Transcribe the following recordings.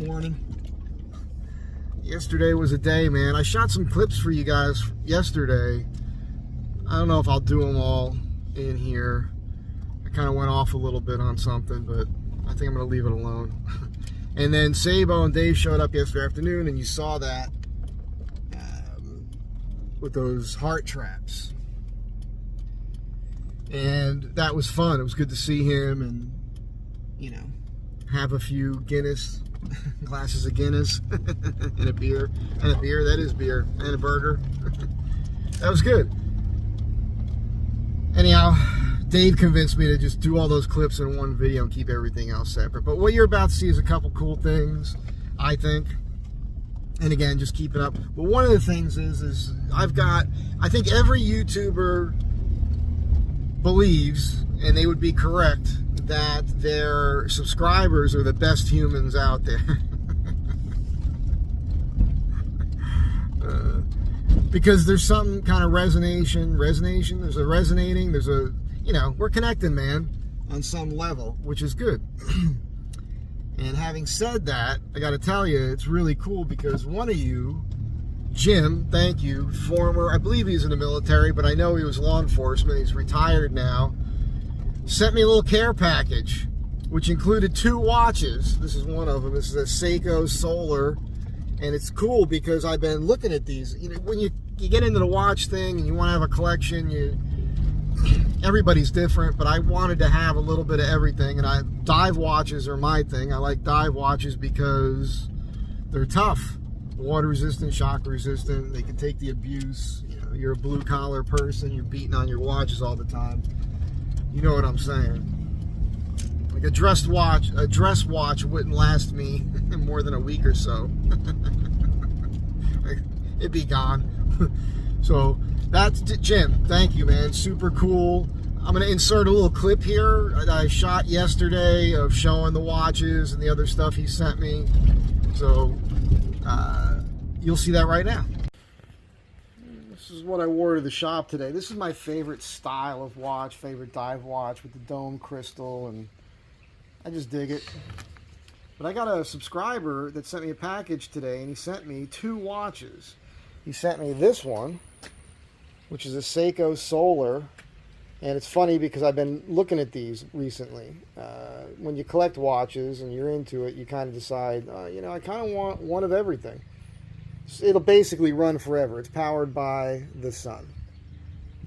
morning. Yesterday was a day, man. I shot some clips for you guys yesterday. I don't know if I'll do them all in here. I kind of went off a little bit on something, but I think I'm going to leave it alone. And then SABO and Dave showed up yesterday afternoon, and you saw that with those heart traps. And that was fun. It was good to see him and, you know, have a few Guinness, glasses of Guinness, and a beer. And a beer, that is beer. And a burger. That was good. Anyhow, Dave convinced me to just do all those clips in one video and keep everything else separate. But what you're about to see is a couple cool things, I think. And again, just keep it up. But one of the things is I think every YouTuber believes, and they would be correct, that their subscribers are the best humans out there. Because there's some kind of resonation, there's a resonating, there's a, you know, we're connecting, man, on some level, which is good. And having said that, I got to tell you, it's really cool because one of you, Jim, thank you, former, I believe he's in the military, but I know he was law enforcement, he's retired now, sent me a little care package, which included 2 watches. This is one of them. This is a SABO Solar, and it's cool because I've been looking at these. You know, when you get into the watch thing and you want to have a collection, everybody's different, but I wanted to have a little bit of everything, and dive watches are my thing. I like dive watches because they're tough, water resistant, shock resistant. They can take the abuse. You know, you're a blue collar person, you're beating on your watches all the time. You know what I'm saying? Like a dress watch wouldn't last me more than a week or so. It'd be gone. So that's Jim. Thank you, man. Super cool. I'm going to insert a little clip here that I shot yesterday of showing the watches and the other stuff he sent me. So you'll see that right now. This is what I wore to the shop today. This is my favorite style of watch, favorite dive watch with the dome crystal, and I just dig it. But I got a subscriber that sent me a package today, and he sent me 2 watches. He sent me this one, which is a SABO Solar, and it's funny because I've been looking at these recently. When you collect watches and you're into it, you kind of decide, you know, I kind of want one of everything. It'll basically run forever. It's powered by the sun,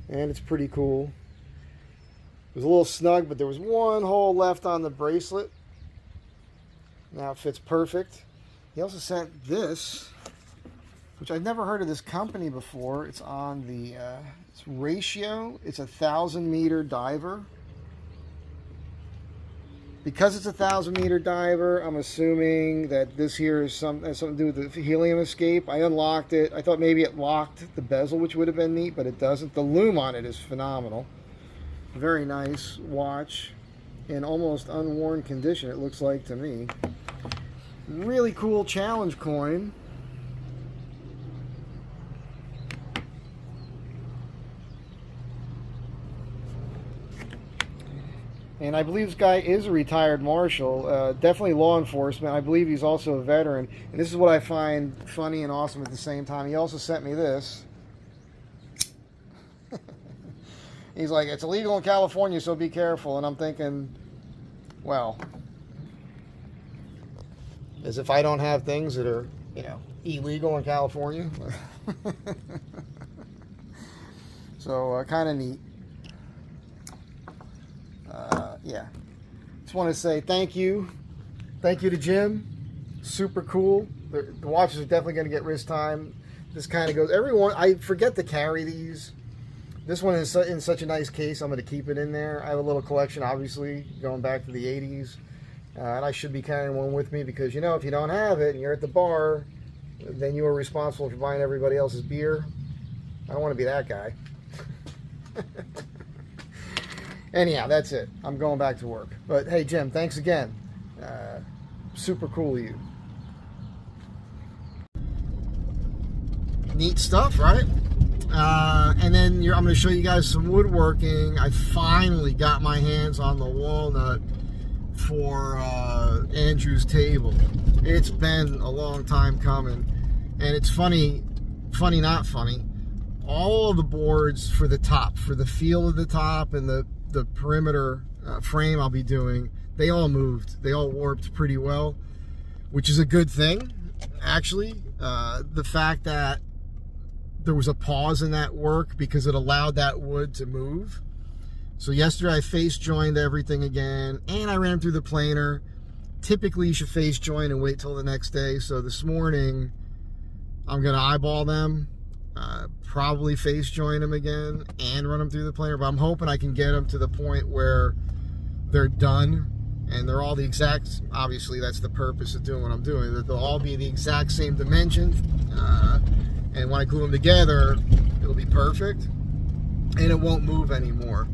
and it's pretty cool. It was a little snug, but there was one hole left on the bracelet. Now it fits perfect. He also sent this, which I've never heard of this company before. It's on the it's Ratio. It's a 1,000-meter diver. Because it's a 1,000-meter diver, I'm assuming that this here has something to do with the helium escape. I unlocked it. I thought maybe it locked the bezel, which would have been neat, but it doesn't. The lume on it is phenomenal. Very nice watch in almost unworn condition, it looks like to me. Really cool challenge coin. And I believe this guy is a retired marshal, definitely law enforcement. I believe he's also a veteran. And this is what I find funny and awesome at the same time. He also sent me this. He's like, it's illegal in California, so be careful. And I'm thinking, well, as if I don't have things that are, you know, illegal in California. So kind of neat. Yeah, just want to say thank you to Jim. Super cool. The watches are definitely going to get wrist time. This kind of goes, everyone, I forget to carry these. This one is in such a nice case, I'm going to keep it in there. I have a little collection, obviously, going back to the 80s. And I should be carrying one with me because, you know, if you don't have it and you're at the bar, then you are responsible for buying everybody else's beer. I don't want to be that guy. Anyhow, that's it. I'm going back to work. But hey, Jim, thanks again. Super cool of you. Neat stuff, right? And then I'm going to show you guys some woodworking. I finally got my hands on the Walnut for Andrew's table. It's been a long time coming, and it's funny not funny, all of the boards for the top, for the feel of the top and the perimeter frame I'll be doing, they all moved. They all warped pretty well, which is a good thing, actually. The fact that there was a pause in that work because it allowed that wood to move. So yesterday I face joined everything again, and I ran through the planer. Typically you should face join and wait till the next day. So this morning I'm gonna eyeball them, probably face join them again and run them through the planer. But I'm hoping I can get them to the point where they're done and they're all the exact, obviously that's the purpose of doing what I'm doing, that they'll all be the exact same dimension. And when I glue them together, it'll be perfect and it won't move anymore.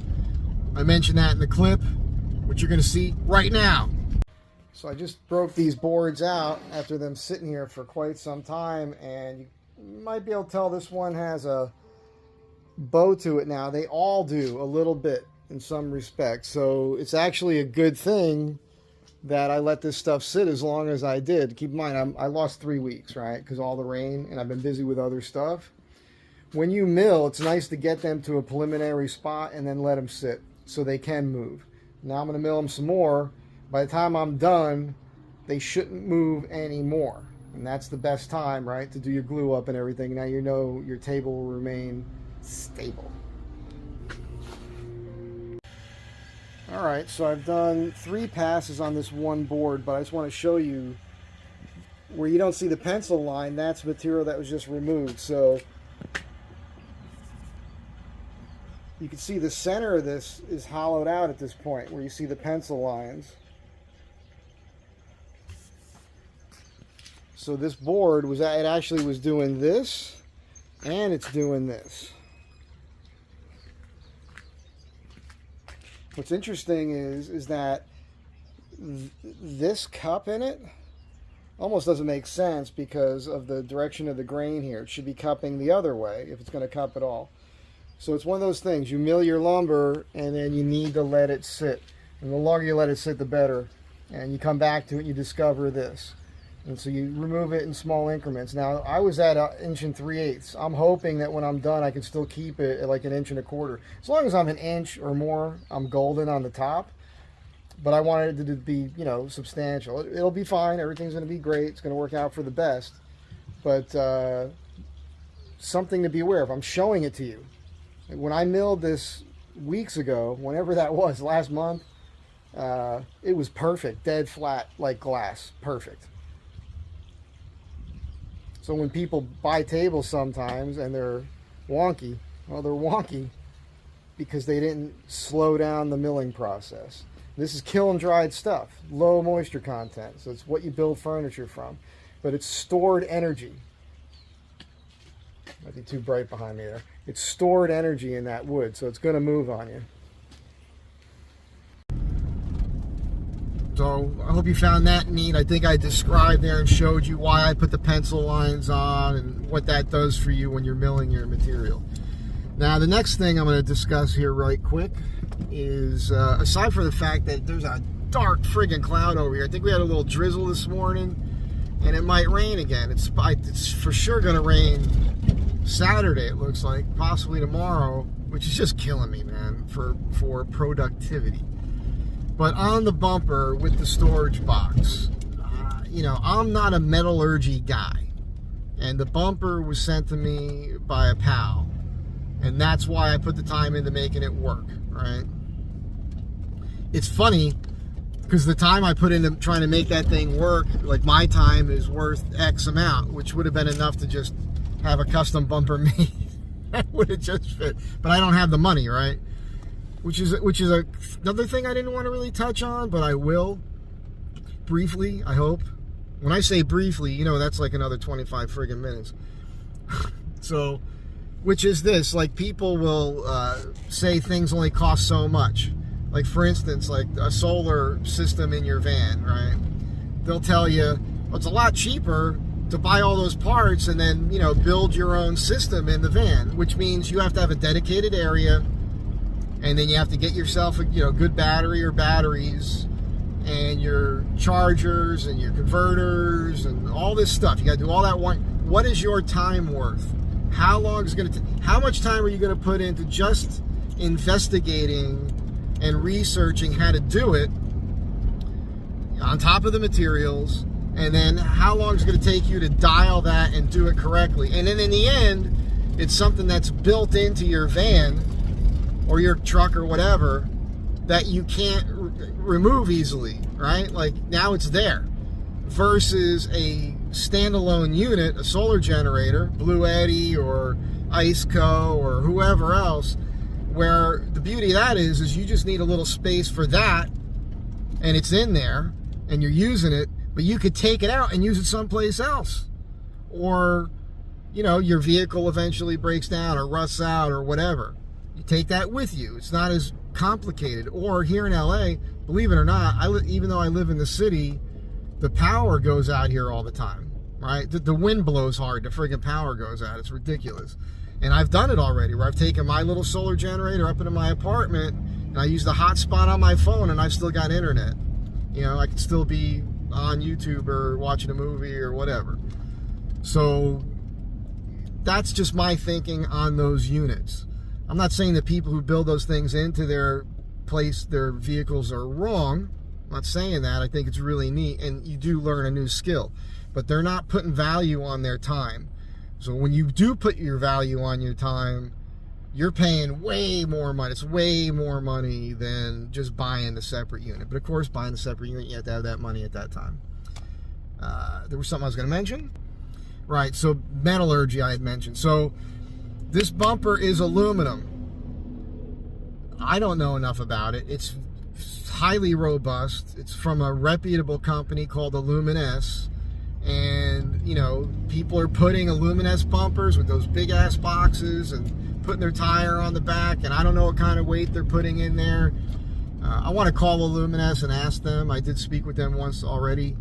I mentioned that in the clip, which you're gonna see right now. So I just broke these boards out after them sitting here for quite some time, and you might be able to tell this one has a bow to it now. They all do a little bit in some respects. So it's actually a good thing that I let this stuff sit as long as I did. Keep in mind, I lost 3 weeks, right? Because all the rain, and I've been busy with other stuff. When you mill, it's nice to get them to a preliminary spot and then let them sit so they can move. Now I'm going to mill them some more. By the time I'm done, they shouldn't move anymore. And that's the best time, right, to do your glue up and everything. Now you know your table will remain stable. All right, so I've done 3 passes on this one board, but I just want to show you where you don't see the pencil line. That's material that was just removed. So you can see the center of this is hollowed out at this point where you see the pencil lines. So this board was, it actually was doing this and it's doing this. What's interesting is that this cup in it almost doesn't make sense because of the direction of the grain here. It should be cupping the other way if it's going to cup at all. So it's one of those things. You mill your lumber and then you need to let it sit. And the longer you let it sit, the better. And you come back to it and you discover this. And so you remove it in small increments. Now, I was at 1 3/8 inches. I'm hoping that when I'm done, I can still keep it at like 1 1/4 inches. As long as I'm 1 inch or more, I'm golden on the top. But I wanted it to be, you know, substantial. It'll be fine. Everything's going to be great. It's going to work out for the best. But something to be aware of. I'm showing it to you. When I milled this weeks ago, whenever that was, last month, it was perfect. Dead flat like glass. Perfect. So when people buy tables sometimes and they're wonky, well, they're wonky because they didn't slow down the milling process. This is kiln dried stuff, low moisture content. So it's what you build furniture from, but it's stored energy. Might be too bright behind me there. It's stored energy in that wood, so it's going to move on you. So I hope you found that neat. I think I described there and showed you why I put the pencil lines on and what that does for you when you're milling your material. Now the next thing I'm going to discuss here right quick is, aside from the fact that there's a dark friggin' cloud over here, I think we had a little drizzle this morning and it might rain again. It's for sure going to rain Saturday, it looks like, possibly tomorrow, which is just killing me, man, for productivity. But on the bumper with the storage box, you know, I'm not a metallurgy guy. And the bumper was sent to me by a pal. And that's why I put the time into making it work, right? It's funny, because the time I put into trying to make that thing work, like my time is worth X amount, which would have been enough to just have a custom bumper made. That would have just fit. But I don't have the money, right? Which is another thing I didn't want to really touch on, but I will briefly, I hope. When I say briefly, you know, that's like another 25 friggin' minutes. So, which is this, like people will say things only cost so much. Like for instance, like a solar system in your van, right? They'll tell you, well, it's a lot cheaper to buy all those parts and then, you know, build your own system in the van, which means you have to have a dedicated area. And then you have to get yourself a, you know, good battery or batteries, and your chargers and your converters and all this stuff. You got to do all that one. What is your time worth? How long is it going to take? How much time are you going to put into just investigating and researching how to do it on top of the materials? And then how long is it going to take you to dial that and do it correctly? And then in the end, it's something that's built into your van or your truck or whatever that you can't remove easily, right? Like now it's there versus a standalone unit, a solar generator, Blue Eddy or IceCo or whoever else, where the beauty of that is you just need a little space for that and it's in there and you're using it, but you could take it out and use it someplace else. Or, you know, your vehicle eventually breaks down or rusts out or whatever. You take that with you. It's not as complicated. Or here in LA, believe it or not, even though I live in the city, the power goes out here all the time, right? The wind blows hard, the friggin' power goes out. It's ridiculous. And I've done it already, where I've taken my little solar generator up into my apartment and I use the hotspot on my phone and I've still got internet. You know, I could still be on YouTube or watching a movie or whatever. So that's just my thinking on those units. I'm not saying that people who build those things into their place, their vehicles, are wrong. I'm not saying that. I think it's really neat, and you do learn a new skill. But they're not putting value on their time. So when you do put your value on your time, you're paying way more money. It's way more money than just buying the separate unit. But of course, buying the separate unit, you have to have that money at that time. There was something I was going to mention. Right, so metallurgy I had mentioned. So this bumper is aluminum. I don't know enough about it. It's highly robust. It's from a reputable company called Aluminess. And, you know, people are putting Aluminess bumpers with those big ass boxes and putting their tire on the back. And I don't know what kind of weight they're putting in there. I want to call Aluminess and ask them. I did speak with them once already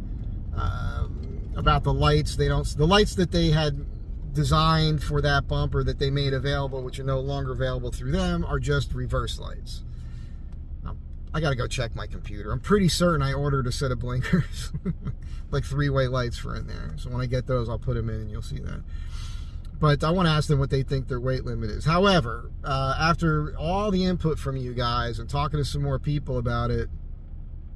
about the lights. The lights that they had designed for that bumper that they made available, which are no longer available through them, are just reverse lights. Now, I gotta go check my computer. I'm pretty certain I ordered a set of blinkers, like 3-way lights for in there. So when I get those, I'll put them in and you'll see that. But I want to ask them what they think their weight limit is. However, after all the input from you guys and talking to some more people about it,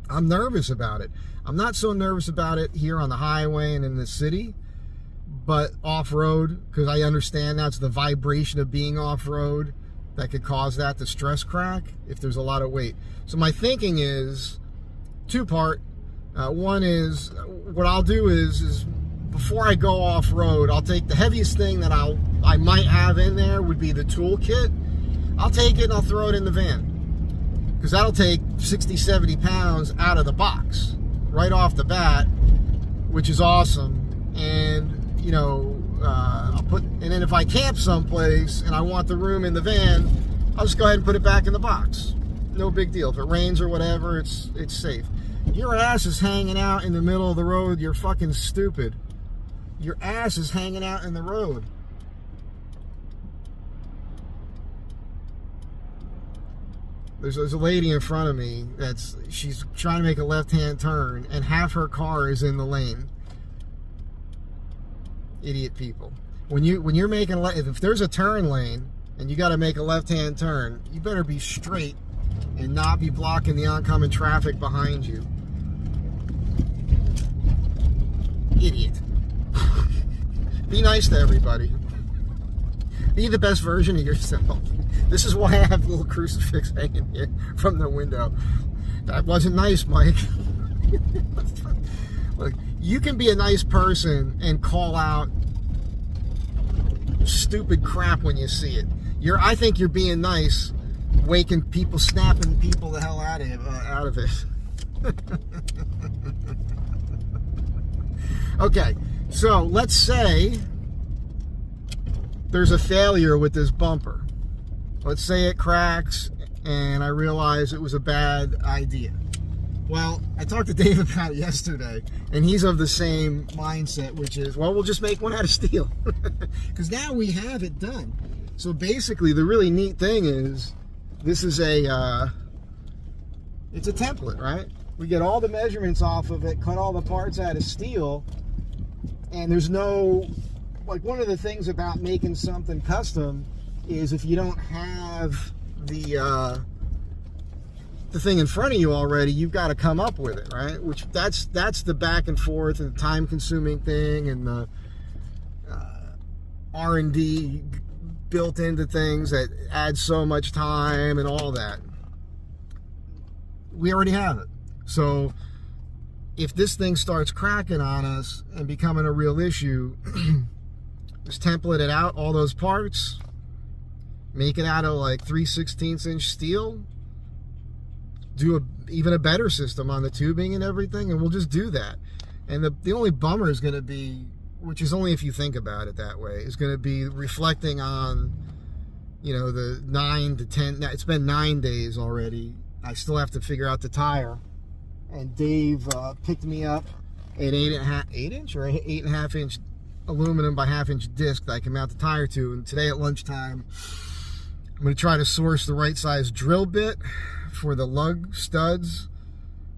I'm nervous about it. I'm not so nervous about it here on the highway and in the city, but off-road, because I understand that's the vibration of being off-road that could cause that to stress crack if there's a lot of weight. So my thinking is two-part. One is, what I'll do is before I go off-road, I'll take the heaviest thing that I might have in there would be the toolkit. I'll take it and I'll throw it in the van, because that'll take 60, 70 pounds out of the box right off the bat, which is awesome. And, you know, and then if I camp someplace and I want the room in the van, I'll just go ahead and put it back in the box. No big deal. If it rains or whatever, it's safe. Your ass is hanging out in the middle of the road. You're fucking stupid. Your ass is hanging out in the road. There's a lady in front of me she's trying to make a left-hand turn and half her car is in the lane. Idiot people. When you're making, if there's a turn lane and you got to make a left-hand turn, you better be straight and not be blocking the oncoming traffic behind you. Idiot. Be nice to everybody. Be the best version of yourself. This is why I have a little crucifix hanging here from the window. That wasn't nice, Mike. Look, you can be a nice person and call out stupid crap when you see it. I think you're being nice, waking people, snapping people the hell out of it. Okay, so let's say there's a failure with this bumper. Let's say it cracks and I realize it was a bad idea. Well, I talked to Dave about it yesterday, and he's of the same mindset, which is, well, we'll just make one out of steel. Because now we have it done. So basically, the really neat thing is, this is it's a template, right? We get all the measurements off of it, cut all the parts out of steel, and there's no, like, one of the things about making something custom is if you don't have the thing in front of you already, you've got to come up with it, right? Which that's the back and forth and time-consuming thing, and the R&D built into things that add so much time and all that. We already have it. So if this thing starts cracking on us and becoming a real issue, just template it out, all those parts, make it out of like 3/16 inch steel, do even a better system on the tubing and everything, and we'll just do that. And the only bummer is going to be, which is only if you think about it that way, is going to be reflecting on, you know, the 9 to 10, it's been 9 days already. I still have to figure out the tire. And Dave picked me up an 8 inch or 8.5 inch aluminum by 1/2 inch disc that I can mount the tire to. And today at lunchtime, I'm going to try to source the right size drill bit for the lug studs,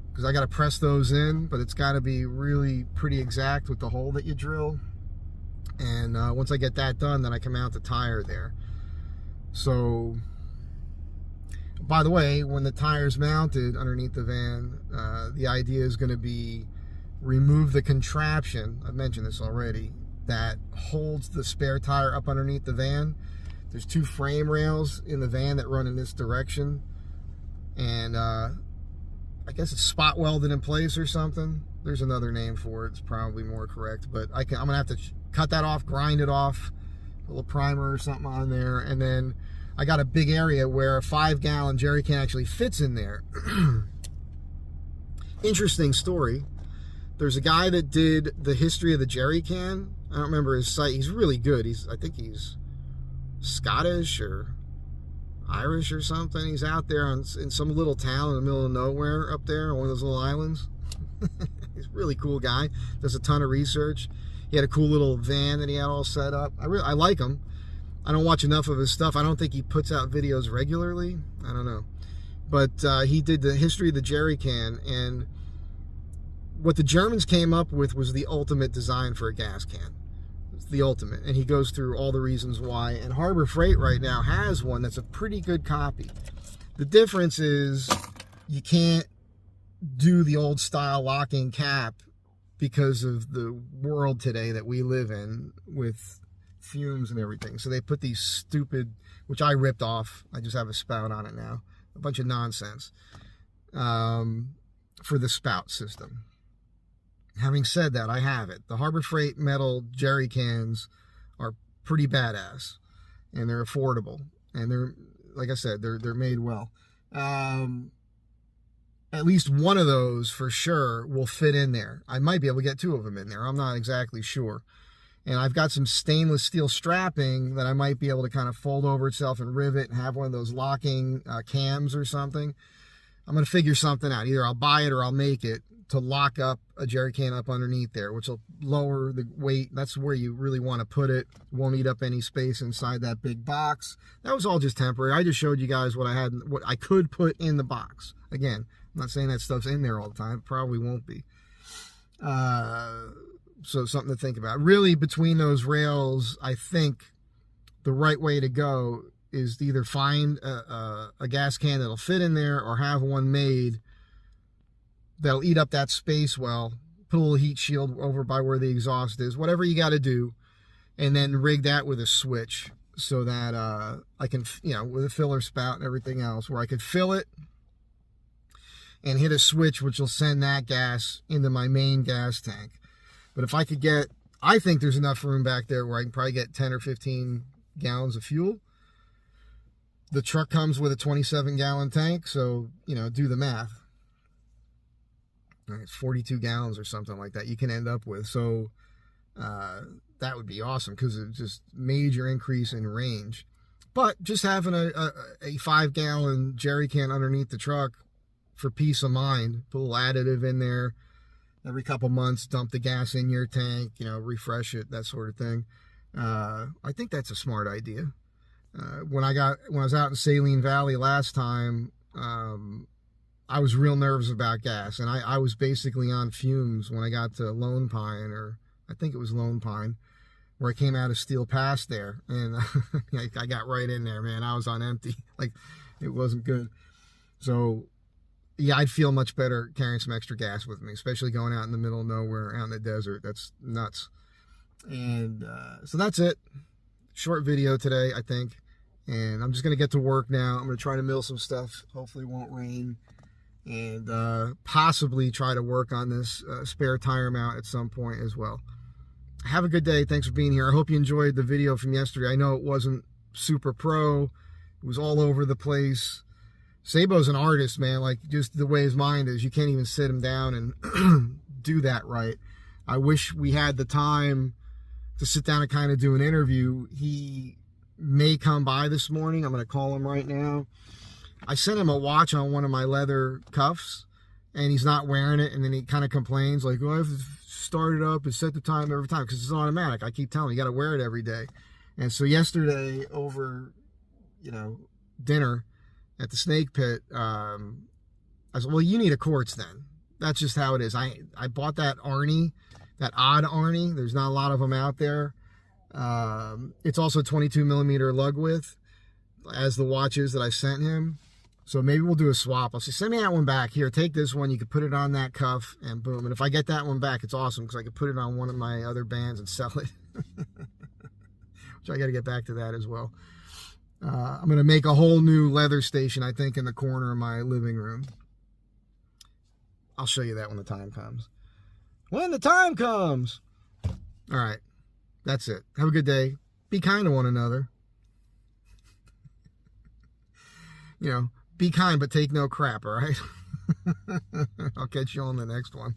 because I got to press those in, but it's got to be really pretty exact with the hole that you drill. And once I get that done, then I can mount the tire there. So, by the way, when the tire's mounted underneath the van, the idea is going to be remove the contraption, I've mentioned this already, that holds the spare tire up underneath the van. There's 2 frame rails in the van that run in this direction, and I guess it's spot welded in place or something. There's another name for it. It's probably more correct, but I'm going to have to cut that off, grind it off, a little primer or something on there, and then I got a big area where a 5-gallon jerry can actually fits in there. Interesting story. There's a guy that did the history of the jerry can. I don't remember his site. He's really good. I think he's Scottish or Irish or something. He's out there in some little town in the middle of nowhere up there on one of those little islands. He's a really cool guy. Does a ton of research. He had a cool little van that he had all set up. I like him. I don't watch enough of his stuff. I don't think he puts out videos regularly. I don't know. But he did the history of the jerry can, and what the Germans came up with was the ultimate design for a gas can. It's the ultimate. And he goes through all the reasons why. And Harbor Freight right now has one that's a pretty good copy. The difference is you can't do the old style locking cap because of the world today that we live in with fumes and everything. So they put these stupid, which I ripped off, I just have a spout on it now, a bunch of nonsense, for the spout system. Having said that, I have it. The Harbor Freight metal jerry cans are pretty badass, and they're affordable, and they're, like I said, they're made well. At least one of those for sure will fit in there. I might be able to get 2 of them in there. I'm not exactly sure. And I've got some stainless steel strapping that I might be able to kind of fold over itself and rivet and have one of those locking cams or something. I'm going to figure something out. Either I'll buy it or I'll make it to lock up a jerry can up underneath there, which will lower the weight. That's where you really want to put it. Won't eat up any space inside that big box. That was all just temporary. I just showed you guys what I had, what I could put in the box. Again, I'm not saying that stuff's in there all the time. It probably won't be. So something to think about. Really, between those rails, I think the right way to go is to either find a gas can that'll fit in there, or have one made that'll eat up that space well, put a little heat shield over by where the exhaust is, whatever you got to do, and then rig that with a switch so that I can, you know, with a filler spout and everything else, where I could fill it and hit a switch which will send that gas into my main gas tank. But if I could get, I think there's enough room back there where I can probably get 10 or 15 gallons of fuel. The truck comes with a 27-gallon tank, so, you know, do the math. It's 42 gallons or something like that you can end up with. So that would be awesome, because it's just major increase in range. But just having a 5-gallon jerry can underneath the truck for peace of mind, put a little additive in there. Every couple months, dump the gas in your tank, you know, refresh it, that sort of thing. I think that's a smart idea. When I was out in Saline Valley last time, I was real nervous about gas, and I was basically on fumes when I got to Lone Pine, or I think it was Lone Pine, where I came out of Steel Pass there, and I got right in there, man. I was on empty. Like, it wasn't good. So, yeah, I'd feel much better carrying some extra gas with me, especially going out in the middle of nowhere, out in the desert. That's nuts. And so that's it. Short video today, I think. And I'm just going to get to work now. I'm going to try to mill some stuff. Hopefully it won't rain. And possibly try to work on this spare tire mount at some point as well. Have a good day. Thanks for being here. I hope you enjoyed the video from yesterday. I know it wasn't super pro. It was all over the place. SABO's an artist, man. Like, just the way his mind is, you can't even sit him down and do that right. I wish we had the time to sit down and kind of do an interview. He may come by this morning. I'm going to call him right now. I sent him a watch on one of my leather cuffs, and he's not wearing it, and then he kind of complains, like, oh, I have to start it up and set the time every time, because it's automatic. I keep telling him, you got to wear it every day. And so yesterday, over, dinner at the Snake Pit, I said, well, you need a quartz then. That's just how it is. I bought that Arnie, that odd Arnie. There's not a lot of them out there. It's also 22 millimeter lug width, as the watches that I sent him. So maybe we'll do a swap. I'll say, send me that one back. Here, take this one. You can put it on that cuff, and boom. And if I get that one back, it's awesome, because I could put it on one of my other bands and sell it. Which I got to get back to that as well. I'm going to make a whole new leather station, I think, in the corner of my living room. I'll show you that when the time comes. When the time comes! All right. That's it. Have a good day. Be kind to one another. Be kind, but take no crap, all right? I'll catch you on the next one.